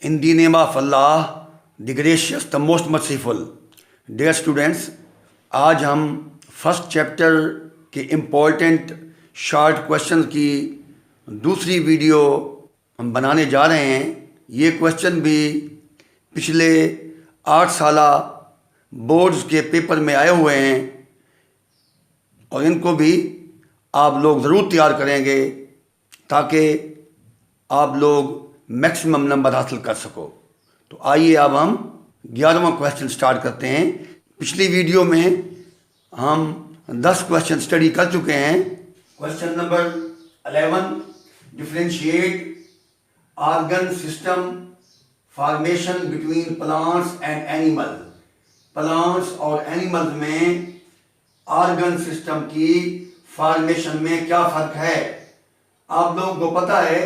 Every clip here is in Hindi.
In the name of Allah, the gracious, the most merciful. Dear students, आज हम फर्स्ट चैप्टर के इम्पोर्टेंट शॉर्ट क्वेश्चन की दूसरी वीडियो हम बनाने जा रहे हैं। ये क्वेश्चन भी पिछले 8 साल बोर्ड्स के पेपर में आए हुए हैं और इनको भी आप लोग ज़रूर तैयार करेंगे ताकि आप लोग मैक्सिमम नंबर हासिल कर सको। तो आइए अब हम 11वां क्वेश्चन स्टार्ट करते हैं। पिछली वीडियो में हम 10 क्वेश्चन स्टडी कर चुके हैं। Question number 11, differentiate organ system formation between plants and animal. Plants और एनिमल्स में ऑर्गन सिस्टम की फॉर्मेशन में क्या फ़र्क है। आप लोगों को पता है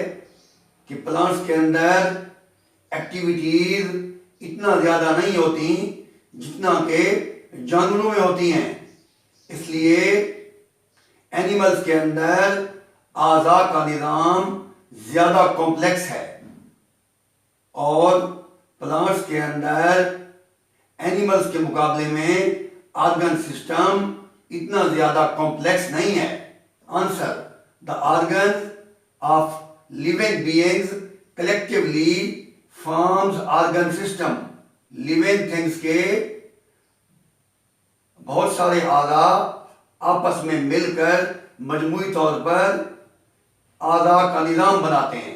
कि प्लांट्स के अंदर एक्टिविटीज इतना ज़्यादा नहीं होती जितना कि जानवरों में होती हैं, इसलिए एनिमल्स के अंदर आज़ा का निज़ाम ज़्यादा कॉम्प्लेक्स है और प्लांट्स के अंदर एनिमल्स के मुकाबले में ऑर्गन सिस्टम इतना ज़्यादा कॉम्प्लेक्स नहीं है। Answer, the organ of living beings collectively forms organ system। Living things के बहुत सारे आज़ा आपस में मिलकर मजमूई तौर पर आज़ा का निज़ाम बनाते हैं।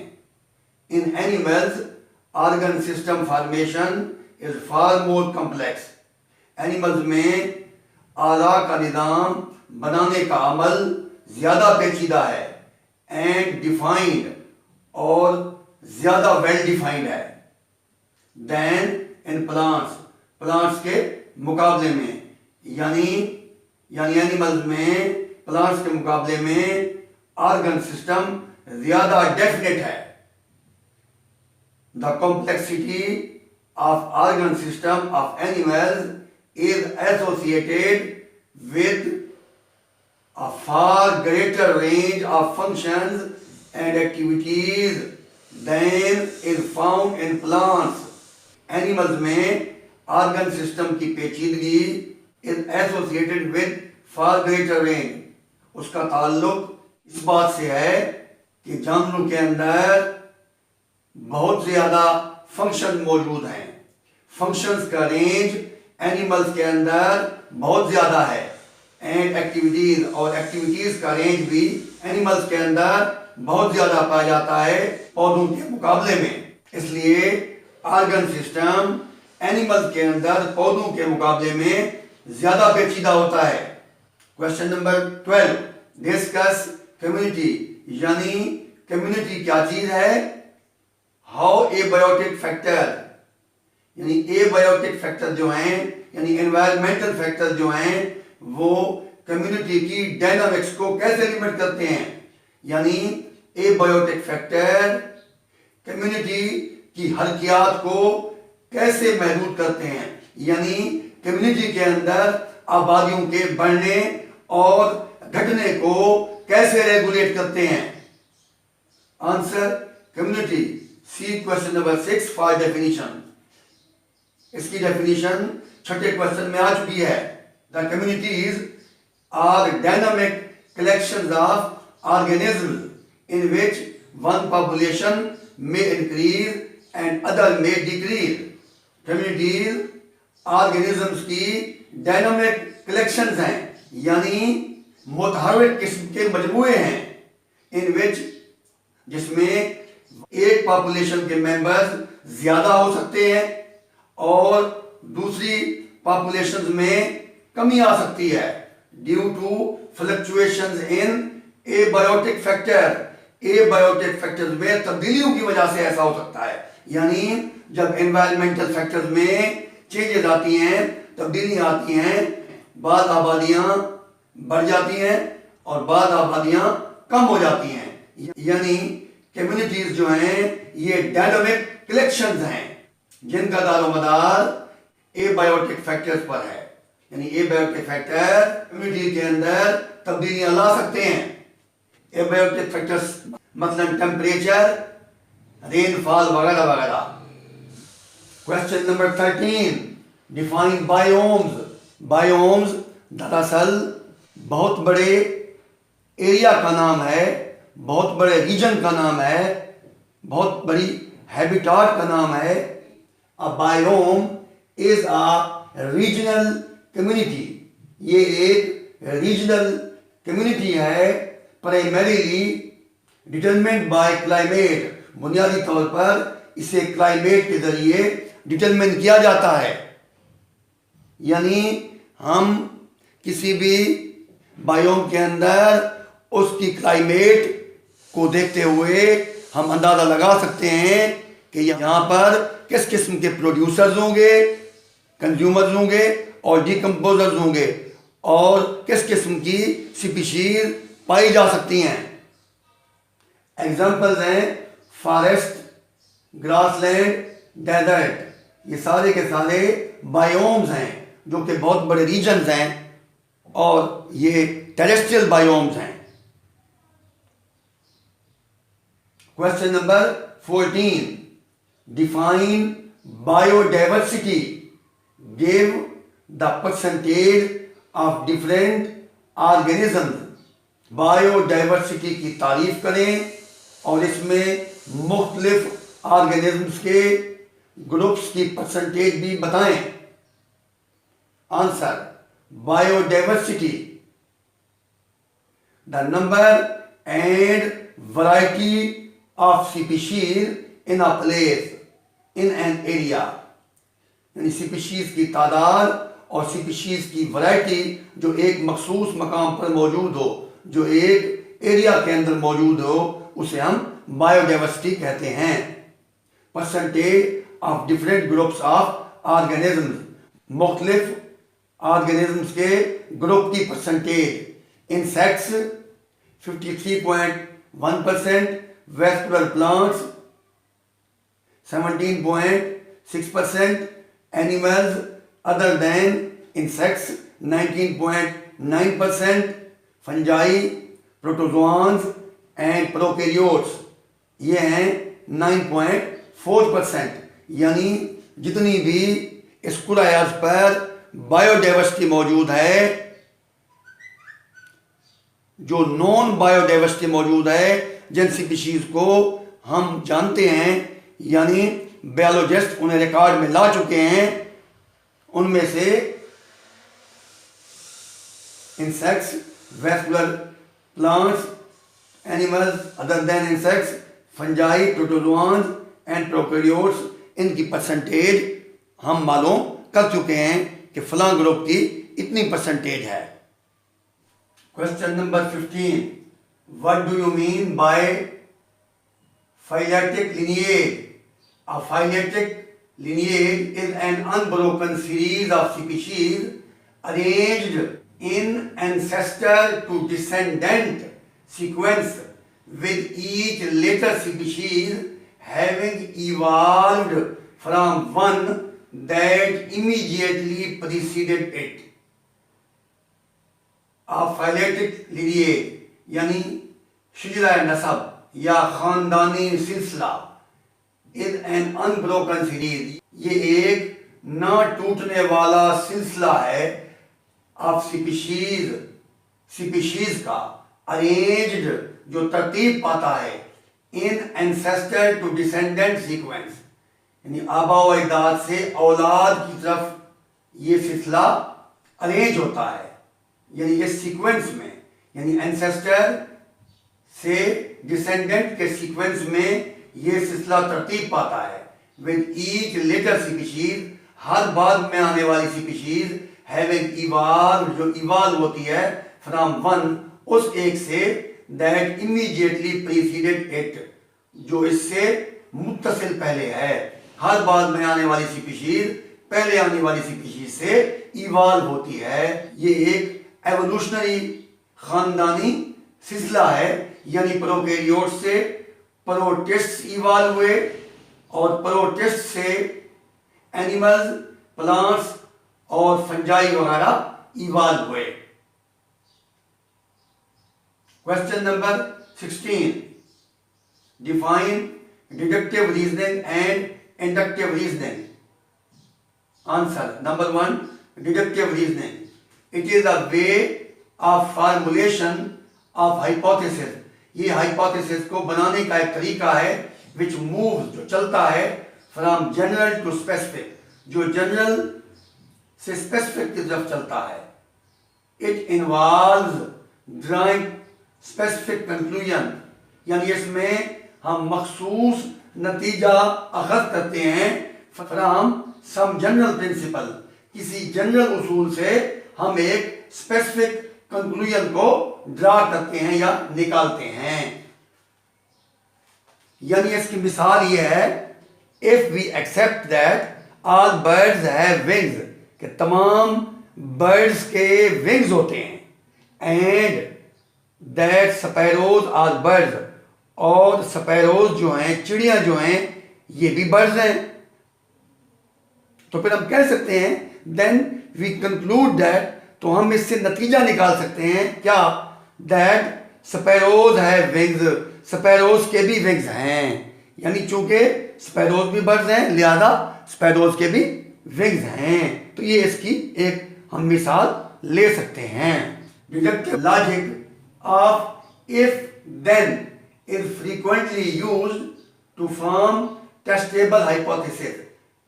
In animals organ system formation is far more complex. Animals में आज़ा का निज़ाम बनाने का अमल ज़्यादा पेचीदा है एंड डिफाइंड और ज्यादा वेल डिफाइंड है देन इन प्लांट्स। प्लांट्स के मुकाबले में यानी एनिमल्स में प्लांट्स के मुकाबले में ऑर्गन सिस्टम ज्यादा डेफिनेट है। The complexity of organ system of animals is associated with a far greater range of functions and activities than is found in plants। Animals में organ system की पेचीदगी is associated with far greater range। उसका ताल्लुक इस बात से है कि जानवरों के अंदर बहुत ज़्यादा फंक्शन मौजूद हैं। फंक्शंस का रेंज एनिमल्स के अंदर बहुत ज़्यादा है एंड एक्टिविटीज, और एक्टिविटीज का रेंज भी एनिमल्स के अंदर बहुत ज्यादा पाया जाता है पौधों के मुकाबले में। इसलिए ऑर्गन सिस्टम एनिमल्स के अंदर पौधों के मुकाबले में ज्यादा पेचीदा होता है। Question number 12, discuss community. यानी कम्युनिटी क्या चीज है। हाउ एबायोटिक फैक्टर, यानी एबायोटिक फैक्टर जो हैं यानी एनवायरमेंटल फैक्टर जो हैं वो कम्युनिटी की डायनामिक्स को कैसे लिमिट करते हैं। यानी एबायोटिक फैक्टर कम्युनिटी की हरकियात को कैसे महदूद करते हैं, यानी कम्युनिटी के अंदर आबादियों के बढ़ने और घटने को कैसे रेगुलेट करते हैं। Answer, community. See question number 6 for definition. इसकी डेफिनेशन छठे क्वेश्चन में आ चुकी है। The communities are dynamic collections of organisms in which one population may increase and other may decrease। Communities organisms की dynamic collections हैं, यानी मुतहर्रिक किस्म के मजमूए हैं। in which, जिसमें एक पॉपुलेशन के मेंबर्स ज्यादा हो सकते हैं और दूसरी पॉपुलेशंस में कमी आ सकती है due to fluctuations in abiotic factor. Abiotic factors में तब्दीलियों की वजह से ऐसा हो सकता है। यानी जब एनवायरमेंटल फैक्टर्स में चेंजेस आती हैं, तब्दीलियां आती हैं, बाद आबादियां बढ़ जाती हैं और बाद आबादियां कम हो जाती हैं। यानी कम्युनिटीज जो हैं ये डायनामिक कलेक्शंस हैं जिनका दारोमदार एबायोटिक फैक्टर्स पर है। यानी एबायोटिक फैक्टर कम्युनिटी के अंदर तब्दीलियां ला सकते हैं। एबायोटिक फैक्टर्स मतलब टेम्परेचर, रेनफॉल वगैरह वगैरह। Question number 13, define biomes. Biomes दरअसल बहुत बड़े एरिया का नाम है, बहुत बड़े रीजन का नाम है, बहुत बड़ी हैबिटाट का नाम है। A biome is a regional community. ये एक रीजनल कम्युनिटी है, प्राइमरीली डिटरमिन्ड बाय क्लाइमेट। बुनियादी तौर पर इसे क्लाइमेट के जरिए डिटरमिन किया जाता है। यानी हम किसी भी बायोम के अंदर उसकी क्लाइमेट को देखते हुए हम अंदाज़ा लगा सकते हैं कि यहाँ पर किस किस्म के प्रोड्यूसर्स होंगे, कंज्यूमर्स होंगे और डिकम्पोजर्स होंगे, और किस किस्म की स्पीशीज पाई जा सकती हैं। एग्जाम्पल्स हैं फॉरेस्ट, ग्रासलैंड, डेजर्ट। ये सारे के सारे बायोम्स हैं जो कि बहुत बड़े रीजन्स हैं और ये टेरेस्ट्रियल बायोम्स हैं। Question number 14, define biodiversity. Give the percentage of different organism. Biodiversity की तारीफ करें और इसमें मुख्तलिफ ऑर्गेनिज्म्स के ग्रुप्स की परसेंटेज भी बताएं। Answer, biodiversity, the number and variety of species in a place in an area. यानी स्पीशीज की तादाद और स्पीशीज की वैरायटी जो एक मखसूस मकाम पर मौजूद हो, जो एक एरिया के अंदर मौजूद हो, उसे हम बायोडाइवर्सिटी कहते हैं। Percentage of different groups of organisms, मुख्तलिफ ऑर्गेनिज्म्स के ग्रुप की percentage. Insects 53.1%, vascular plants 17.6%, animals other than insects 19.9%, fungi, protozoans and prokaryotes ये हैं 9.4%। यानी जितनी भी इस कुरायाज पर बायोडाइवर्सिटी मौजूद है, जो नॉन बायोडाइवर्सिटी मौजूद है, जिन स्पीशीज को हम जानते हैं, यानी बायोलॉजिस्ट उन्हें रिकॉर्ड में ला चुके हैं, उनमें से insects, vascular plants, animals other than insects, fungi, protozoans and prokaryotes, इनकी परसेंटेज हम मालूम कर चुके हैं कि फलां ग्रुप की इतनी परसेंटेज है। Question number 15, what do you mean by phyletic lineage? A phyletic lineage is an unbroken series of species arranged in ancestor to descendant sequence, with each later species having evolved from one that immediately preceded it. A phyletic lineage यानी शिजरा नसब या खानदानी सिलसिला इज एन अनब्रोकन सीरीज, ये एक ना टूटने वाला सिलसिला है ऑफ स्पीशीज का, अरेंज्ड जो तरतीब पाता है, इन एंसेस्टर टू डिसेंडेंट सीक्वेंस, यानी आबा व अजदाद से औलाद की तरफ ये सिलसिला अरेंज होता है, यानी इस सीक्वेंस में, यानी एंसेस्टर से डिसेंडेंट के सीक्वेंस में ये सिलसिला तरतीब पाता है। विद ईच लेटर स्पीशीज, हर बाद में आने वाली स्पीशीज, हैविंग इवॉल्व जो इवॉल्व होती है, फ्रॉम वन उस एक से, दैट इमीडिएटली प्रीसीडेड इट जो इससे मुत्तसिल पहले है। हर बाद में आने वाली स्पीशीज पहले आने वाली स्पीशीज से इवॉल्व होती है। ये एक एवोल्यूशनरी खानदानी सिलसिला है, यानी प्रोकैरियोट से प्रोटिस्ट इवॉल्व हुए और प्रोटिस्ट से एनिमल्स, प्लांट्स और फंजाई वगैरह इवॉल्व हुए। Question number 16, define deductive reasoning and inductive reasoning. Answer. Number one, deductive reasoning. It is a way of formulation of hypothesis. ये hypothesis को बनाने का एक तरीका है which moves, जो चलता है from general to specific, जो general से specific की तरफ चलता है. It involves drawing specific conclusion, यानी इसमें हम मखसूस नतीजा अखज़ करते हैं फ्राम सम जनरल प्रिंसिपल, किसी जनरल उसूल से हम एक स्पेसिफिक कंक्लूजन को ड्रा करते हैं या निकालते हैं. यानी इसकी मिसाल यह है, if we accept that all birds have wings, कि तमाम बर्ड्स के विंग्स होते हैं, and that sparrows are birds, और स्पैरोज जो हैं, चिड़ियां जो हैं, ये भी बर्ड्स हैं, तो फिर हम कह सकते हैं देन वी कंक्लूड दैट, तो हम इससे नतीजा निकाल सकते हैं क्या, that sparrows have wings, sparrows के भी विंग्स हैं. यानी चूंकि स्पैरोज भी बर्ड्स हैं लिहाजा स्पैरोज के भी विंग्स हैं. तो ये इसकी एक हम मिसाल ले सकते हैं. Deductive logic of if then is frequently used to form testable hypothesis.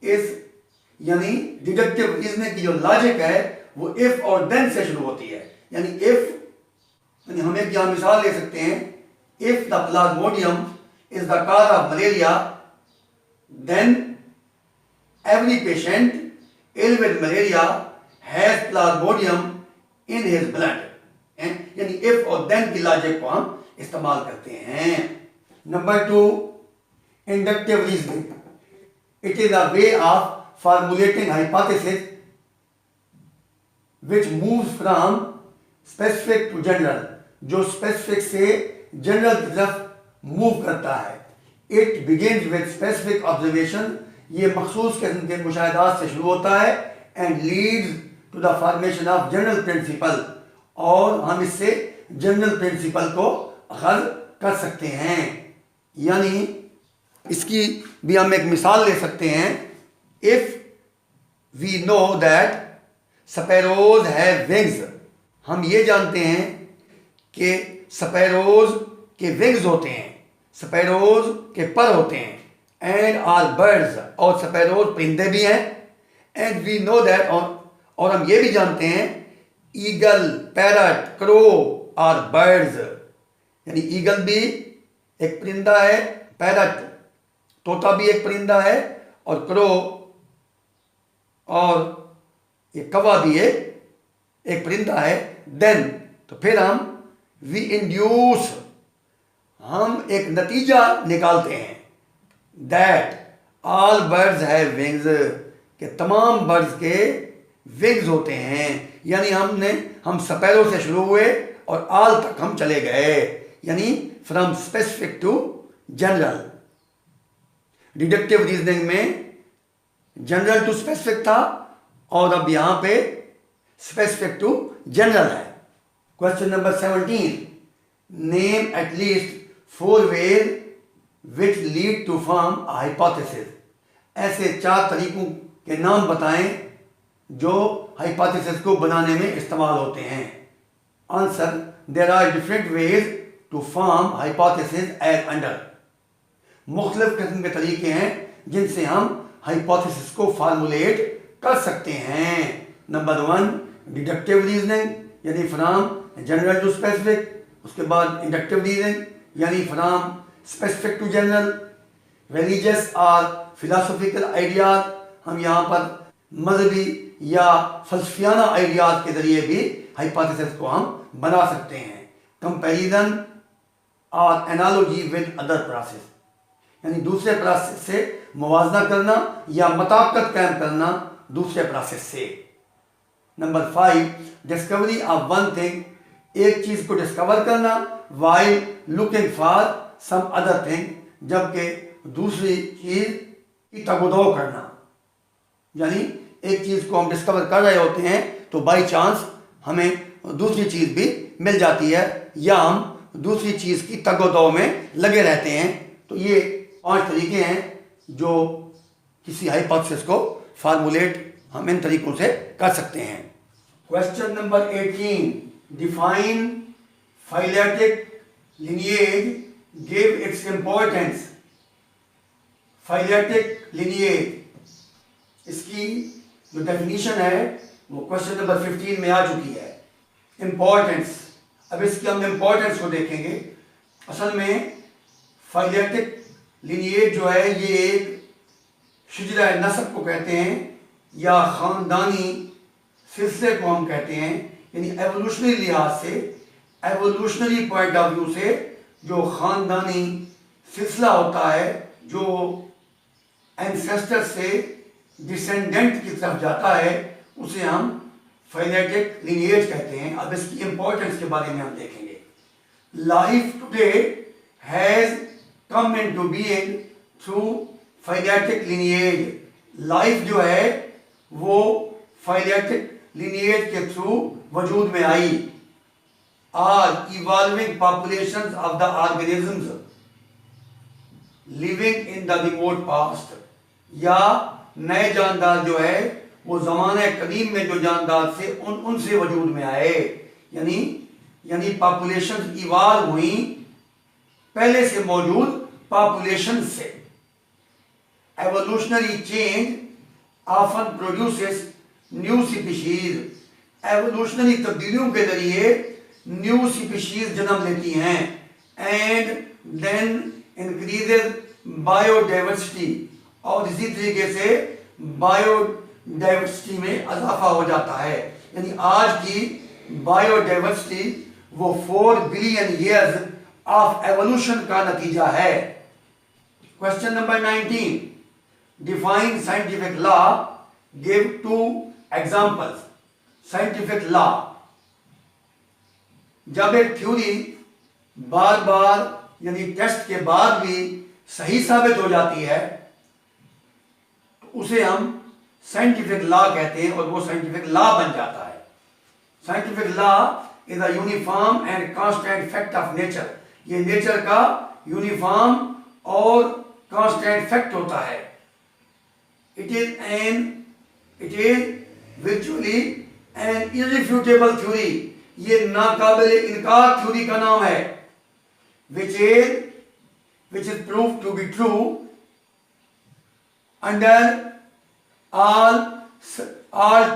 इस यानी डिडक्टिव रीजनिंग की जो लॉजिक है वो इफ और देन से शुरू होती है. यानी इफ, यानी हम एक यहां मिसाल ले सकते हैं, if the Plasmodium is the cause of malaria, then every patient ill with malaria has plasmodium in his blood. यानी इफ और देन की लॉजिक को हम इस्तेमाल करते हैं. Number two, inductive reasoning. It is a way of formulating hypothesis which moves from specific to general, जो स्पेसिफिक से जनरल की तरफ मूव करता है. It begins with specific observation, ये मखसूस किस्म के मुशाहिदात से शुरू होता है, and leads to the formation of general principle, और हम इससे जनरल प्रिंसिपल को अखज़ कर सकते हैं. यानी इसकी भी हम एक मिसाल ले सकते हैं. If we know that sparrows have wings, हम ये जानते हैं कि स्पैरोज के विंग्स होते हैं, स्पैरोज के पर होते हैं, एंड आर बर्ड्स, और स्पैरोज परिंदे भी हैं, एंड वी नो दैट, और हम ये भी जानते हैं eagle, parrot, crow are birds, यानी ईगल भी एक परिंदा है, पैरट तोता भी एक परिंदा है, और क्रो और ये कौवा भी एक परिंदा है. देन तो फिर हम वी इंड्यूस, हम एक नतीजा निकालते हैं, that all birds have wings, कि तमाम बर्ड्स के विंग्स होते हैं. यानी हम स्पैरो से शुरू हुए और ऑल तक हम चले गए, यानी from specific to general. Deductive reasoning में जनरल टू स्पेसिफिक था, और अब यहां पे स्पेसिफिक टू जनरल है. Question number 17, name at least 4 ways which lead to form a hypothesis. ऐसे 4 तरीकों के नाम बताएं जो हाइपोथेसिस को बनाने में इस्तेमाल होते हैं. Answer, there are different ways to form hypothesis as under. मुख्तलिफ किस्म के तरीके हैं जिनसे हम हाइपोथेसिस को फार्मूलेट कर सकते हैं. नंबर 1, डिडक्टिव रीजनिंग, यानी फ्रॉम जनरल टू स्पेसिफिक. उसके बाद इंडक्टिव रीजनिंग, यानी from specific to general. Religious और फिलोसॉफिकल आइडियाज, हम यहाँ पर मजहबी या फलसफियाना आइडियाज के जरिए भी हाइपोथेसिस को हम बना सकते हैं. कंपैरिजन और एनालॉजी विद अदर प्रोसेस, यानी दूसरे प्रोसेस से मुवाजना करना या मुताबिकत कायम करना दूसरे प्रोसेस से. Number 5, discovery of one thing, एक चीज को डिस्कवर करना, while looking for some other thing, जबकि दूसरी चीज की तगोदो करना. यानी एक चीज को हम डिस्कवर कर रहे होते हैं तो बाई चांस हमें दूसरी चीज भी मिल जाती है, या हम दूसरी चीज की तगोदो में लगे रहते हैं. तो ये 5 तरीके हैं जो किसी हाइपोथेसिस को फार्मूलेट हम इन तरीकों से कर सकते हैं। Question number 18, define phyletic lineage, give its importance। Phyletic lineage, इसकी जो डेफिनेशन है वो क्वेश्चन नंबर 15 में आ चुकी है। इम्पोर्टेंस, अब इसकी हम इम्पोर्टेंस को देखेंगे। असल में फाइलेटिक lineage जो है ये एक शुजरा नस्ब को कहते हैं या ख़ानदानी सिलसिले को हम कहते हैं, यानी एवोल्यूशनरी लिहाज से, एवोल्यूशनरी पॉइंट ऑफ व्यू से जो ख़ानदानी सिलसिला होता है जो एंसेस्टर से डिसेंडेंट की तरफ जाता है, उसे हम फाइलेटिक lineage कहते हैं। अब इसकी इंपॉर्टेंस के बारे में हम देखेंगे। Life today has come into being through phyletic lineage। Life जो है वो फाइलेटिक lineage के थ्रू वजूद में आई। Are evolving populations of the organisms living in the remote past, या नए जानदार जो है वो ज़माने कदीम में जो जानदार से उनसे वजूद में आए, यानी पॉपुलेशन इवॉल्व हुई पहले से मौजूद पॉपुलेशन से। Evolutionary change often produces new species. Evolutionary तब्दीलियों के जरिए न्यू स्पीशीज जन्म लेती हैं। एंड देन इंक्रीजेज बायोडाइवर्सिटी, और इसी तरीके से बायोडाइवर्सिटी में इजाफा हो जाता है। यानी आज की बायोडाइवर्सिटी वो 4 बिलियन ईयर्स ऑफ एवोल्यूशन का नतीजा है। Question number 19, define scientific law, give 2 examples. Scientific law, जब एक थ्योरी बार बार यानी टेस्ट के बाद भी सही साबित हो जाती है तो उसे हम साइंटिफिक लॉ कहते हैं, और वो साइंटिफिक लॉ बन जाता है। Scientific law is a uniform and constant fact of nature. ये नेचर का यूनिफॉर्म और कांस्टेंट फैक्ट होता है। It is virtually an irrefutable theory। ये नाकाबिल इनकार थ्योरी का नाम है। which is proved to be true under all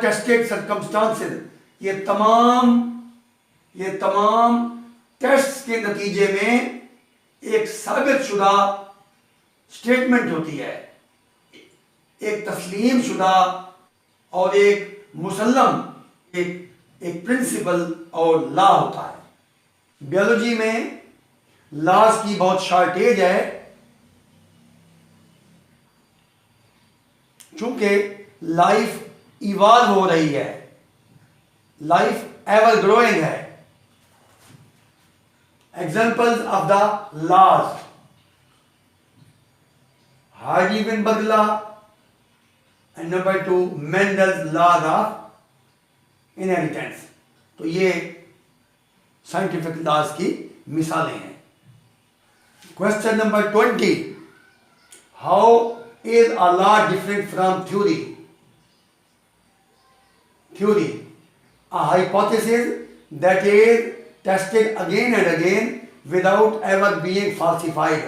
tested circumstances। ये तमाम टेस्ट के नतीजे में एक साबित शुदा स्टेटमेंट होती है, एक तस्लीम शुदा और एक मुसल्लम, एक प्रिंसिपल और लॉ होता है। बायोलॉजी में लॉज की बहुत शॉर्टेज है, चूंकि लाइफ इवॉल्व हो रही है, लाइफ एवर ग्रोइंग है। Examples of the laws, Hardy Weinberg law, and number 2 Mendel's laws of inheritance. तो ये साइंटिफिक लॉज की मिसालें हैं। Question number 20, how is a law different from theory? Theory, a hypothesis that is tested again and again without ever being falsified.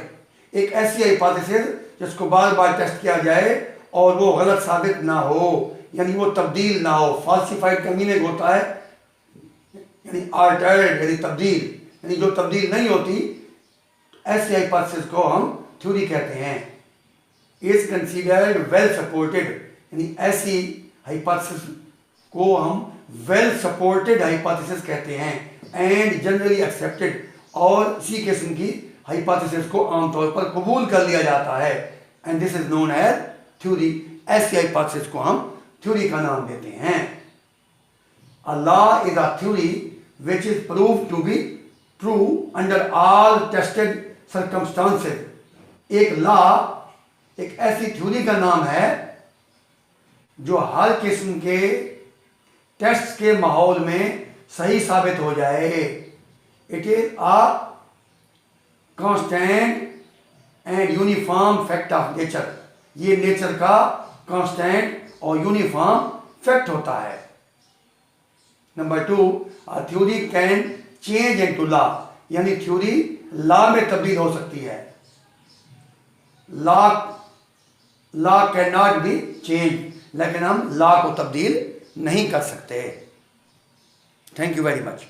एक ऐसी हाइपोथेसिस जिसको बार बार टेस्ट किया जाए और वो गलत साबित ना हो, यानी वो तब्दील ना हो। फाल्सिफाइड का मीनिंग होता है यानी अल्टर्ड, यानी तब्दील, यानी जो तब्दील नहीं होती, ऐसी हाइपोथेसिस को हम थ्योरी कहते हैं। इज कंसीडर्ड वेल सपोर्टेड, यानी ऐसी हाइपोथेसिस को हम वेल सपोर्टेड हाइपोथेसिस कहते हैं। एंड जनरली एक्सेप्टेड, और इसी किस्म की हाइपोथेसिस को आमतौर पर कबूल कर लिया जाता है। And this is known as theory. ऐसी हाइपोथेसिस को हम थ्योरी का नाम देते हैं। A law is a theory which is proved to be true under all tested circumstances. एक लॉ एक ऐसी थ्योरी का नाम है जो हर किस्म के टेस्ट के माहौल में सही साबित हो जाए। It is a constant and uniform fact of nature. ये नेचर का कांस्टेंट और यूनिफॉर्म फैक्ट होता है। Number 2, a theory can change into law, यानी थ्योरी लॉ में तब्दील हो सकती है। Law can not be change, लेकिन हम लॉ को तब्दील नहीं कर सकते। Thank you very much.